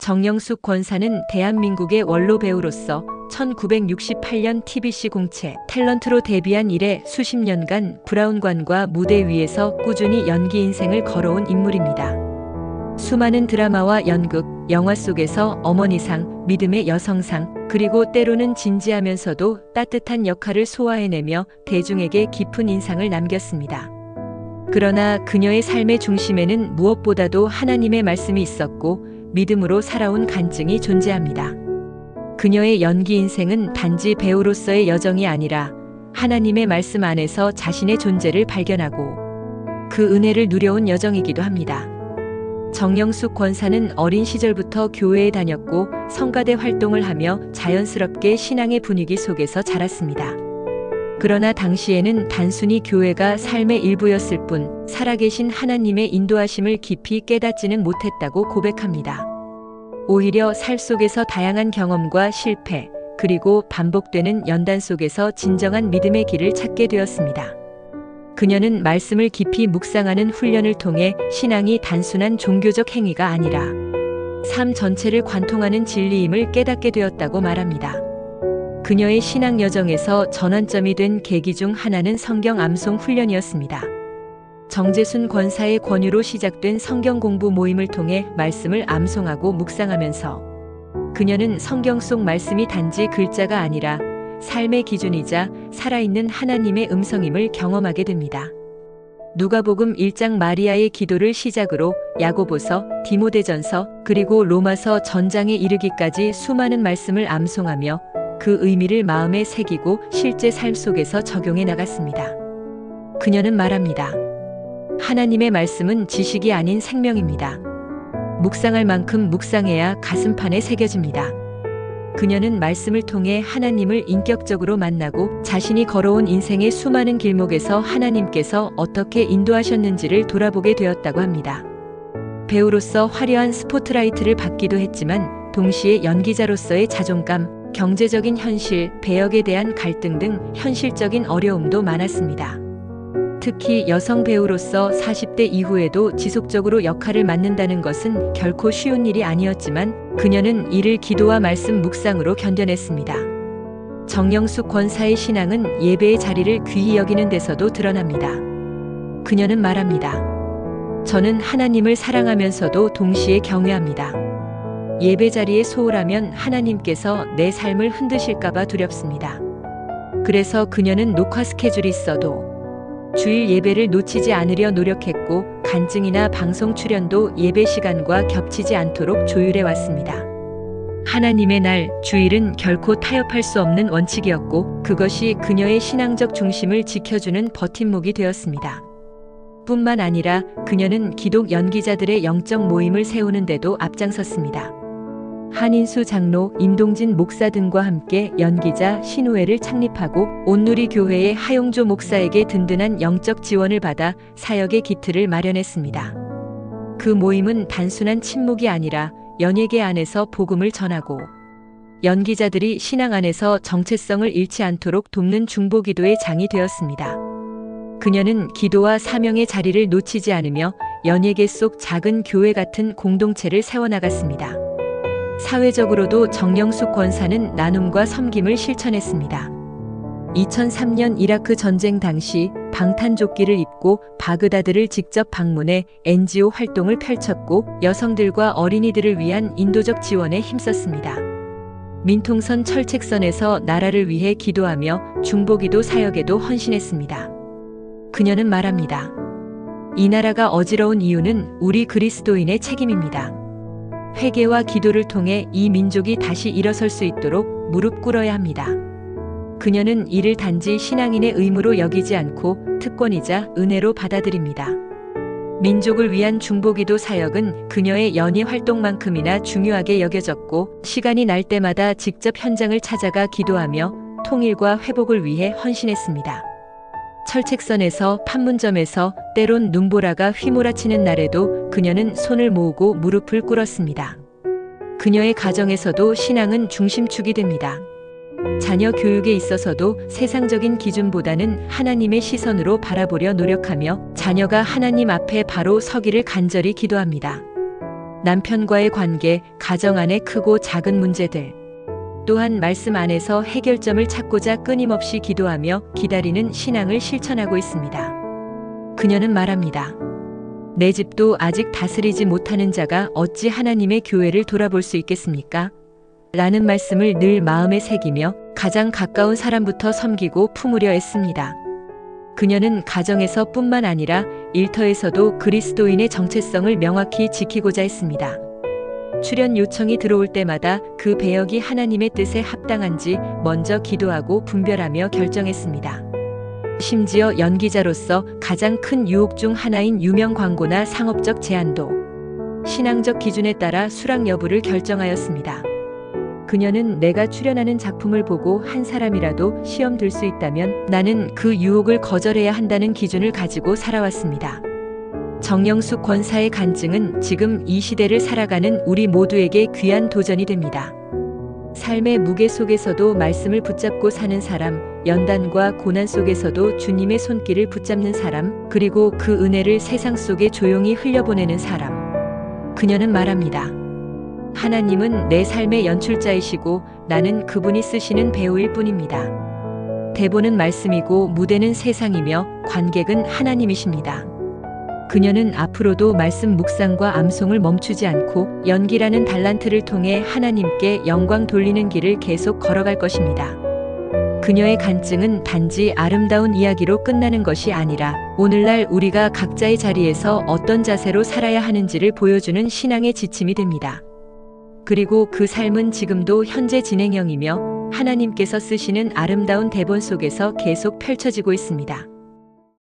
정영숙 권사는 대한민국의 원로 배우로서 1968년 TBC 공채 탤런트로 데뷔한 이래 수십 년간 브라운관과 무대 위에서 꾸준히 연기 인생을 걸어온 인물입니다. 수많은 드라마와 연극, 영화 속에서 어머니상, 믿음의 여성상, 그리고 때로는 진지하면서도 따뜻한 역할을 소화해내며 대중에게 깊은 인상을 남겼습니다. 그러나 그녀의 삶의 중심에는 무엇보다도 하나님의 말씀이 있었고 믿음으로 살아온 간증이 존재합니다. 그녀의 연기 인생은 단지 배우로서의 여정이 아니라 하나님의 말씀 안에서 자신의 존재를 발견하고 그 은혜를 누려온 여정이기도 합니다. 정영숙 권사는 어린 시절부터 교회에 다녔고 성가대 활동을 하며 자연스럽게 신앙의 분위기 속에서 자랐습니다. 그러나 당시에는 단순히 교회가 삶의 일부였을 뿐 살아계신 하나님의 인도하심을 깊이 깨닫지는 못했다고 고백합니다. 오히려 살 속에서 다양한 경험과 실패, 그리고 반복되는 연단 속에서 진정한 믿음의 길을 찾게 되었습니다. 그녀는 말씀을 깊이 묵상하는 훈련을 통해 신앙이 단순한 종교적 행위가 아니라 삶 전체를 관통하는 진리임을 깨닫게 되었다고 말합니다. 그녀의 신앙 여정에서 전환점이 된 계기 중 하나는 성경 암송 훈련이었습니다. 정재순 권사의 권유로 시작된 성경 공부 모임을 통해 말씀을 암송하고 묵상하면서 그녀는 성경 속 말씀이 단지 글자가 아니라 삶의 기준이자 살아있는 하나님의 음성임을 경험하게 됩니다. 누가복음 1장 마리아의 기도를 시작으로 야고보서, 디모데전서, 그리고 로마서 전장에 이르기까지 수많은 말씀을 암송하며 그 의미를 마음에 새기고 실제 삶 속에서 적용해 나갔습니다. 그녀는 말합니다. 하나님의 말씀은 지식이 아닌 생명입니다. 묵상할 만큼 묵상해야 가슴판에 새겨집니다. 그녀는 말씀을 통해 하나님을 인격적으로 만나고 자신이 걸어온 인생의 수많은 길목에서 하나님께서 어떻게 인도하셨는지를 돌아보게 되었다고 합니다. 배우로서 화려한 스포트라이트를 받기도 했지만 동시에 연기자로서의 자존감, 경제적인 현실, 배역에 대한 갈등 등 현실적인 어려움도 많았습니다. 특히 여성 배우로서 40대 이후에도 지속적으로 역할을 맡는다는 것은 결코 쉬운 일이 아니었지만 그녀는 이를 기도와 말씀 묵상으로 견뎌냈습니다. 정영숙 권사의 신앙은 예배의 자리를 귀히 여기는 데서도 드러납니다. 그녀는 말합니다. 저는 하나님을 사랑하면서도 동시에 경외합니다. 예배 자리에 소홀하면 하나님께서 내 삶을 흔드실까봐 두렵습니다. 그래서 그녀는 녹화 스케줄이 있어도 주일 예배를 놓치지 않으려 노력했고 간증이나 방송 출연도 예배 시간과 겹치지 않도록 조율해 왔습니다. 하나님의 날, 주일은 결코 타협할 수 없는 원칙이었고 그것이 그녀의 신앙적 중심을 지켜주는 버팀목이 되었습니다. 뿐만 아니라 그녀는 기독 연기자들의 영적 모임을 세우는 데도 앞장섰습니다. 한인수 장로, 임동진 목사 등과 함께 연기자 신우회를 창립하고 온누리 교회의 하용조 목사에게 든든한 영적 지원을 받아 사역의 기틀을 마련했습니다. 그 모임은 단순한 친목이 아니라 연예계 안에서 복음을 전하고 연기자들이 신앙 안에서 정체성을 잃지 않도록 돕는 중보기도의 장이 되었습니다. 그녀는 기도와 사명의 자리를 놓치지 않으며 연예계 속 작은 교회 같은 공동체를 세워나갔습니다. 사회적으로도 정영숙 권사는 나눔과 섬김을 실천했습니다. 2003년 이라크 전쟁 당시 방탄조끼를 입고 바그다드를 직접 방문해 NGO 활동을 펼쳤고 여성들과 어린이들을 위한 인도적 지원에 힘썼습니다. 민통선 철책선에서 나라를 위해 기도하며 중보기도 사역에도 헌신했습니다. 그녀는 말합니다. 이 나라가 어지러운 이유는 우리 그리스도인의 책임입니다. 회개와 기도를 통해 이 민족이 다시 일어설 수 있도록 무릎 꿇어야 합니다. 그녀는 이를 단지 신앙인의 의무로 여기지 않고 특권이자 은혜로 받아들입니다. 민족을 위한 중보기도 사역은 그녀의 연예 활동만큼이나 중요하게 여겨졌고 시간이 날 때마다 직접 현장을 찾아가 기도하며 통일과 회복을 위해 헌신했습니다. 철책선에서 판문점에서 때론 눈보라가 휘몰아치는 날에도 그녀는 손을 모으고 무릎을 꿇었습니다. 그녀의 가정에서도 신앙은 중심축이 됩니다. 자녀 교육에 있어서도 세상적인 기준보다는 하나님의 시선으로 바라보려 노력하며 자녀가 하나님 앞에 바로 서기를 간절히 기도합니다. 남편과의 관계, 가정 안의 크고 작은 문제들. 또한 말씀 안에서 해결점을 찾고자 끊임없이 기도하며 기다리는 신앙을 실천하고 있습니다. 그녀는 말합니다. 내 집도 아직 다스리지 못하는 자가 어찌 하나님의 교회를 돌아볼 수 있겠습니까? 라는 말씀을 늘 마음에 새기며 가장 가까운 사람부터 섬기고 품으려 했습니다. 그녀는 가정에서 뿐만 아니라 일터에서도 그리스도인의 정체성을 명확히 지키고자 했습니다. 출연 요청이 들어올 때마다 그 배역이 하나님의 뜻에 합당한지 먼저 기도하고 분별하며 결정했습니다. 심지어 연기자로서 가장 큰 유혹 중 하나인 유명 광고나 상업적 제안도 신앙적 기준에 따라 수락 여부를 결정하였습니다. 그녀는 내가 출연하는 작품을 보고 한 사람이라도 시험 들 수 있다면 나는 그 유혹을 거절해야 한다는 기준을 가지고 살아왔습니다. 정영숙 권사의 간증은 지금 이 시대를 살아가는 우리 모두에게 귀한 도전이 됩니다. 삶의 무게 속에서도 말씀을 붙잡고 사는 사람, 연단과 고난 속에서도 주님의 손길을 붙잡는 사람, 그리고 그 은혜를 세상 속에 조용히 흘려보내는 사람. 그녀는 말합니다. 하나님은 내 삶의 연출자이시고 나는 그분이 쓰시는 배우일 뿐입니다. 대본은 말씀이고 무대는 세상이며 관객은 하나님이십니다. 그녀는 앞으로도 말씀 묵상과 암송을 멈추지 않고 연기라는 달란트를 통해 하나님께 영광 돌리는 길을 계속 걸어갈 것입니다. 그녀의 간증은 단지 아름다운 이야기로 끝나는 것이 아니라 오늘날 우리가 각자의 자리에서 어떤 자세로 살아야 하는지를 보여주는 신앙의 지침이 됩니다. 그리고 그 삶은 지금도 현재 진행형이며 하나님께서 쓰시는 아름다운 대본 속에서 계속 펼쳐지고 있습니다.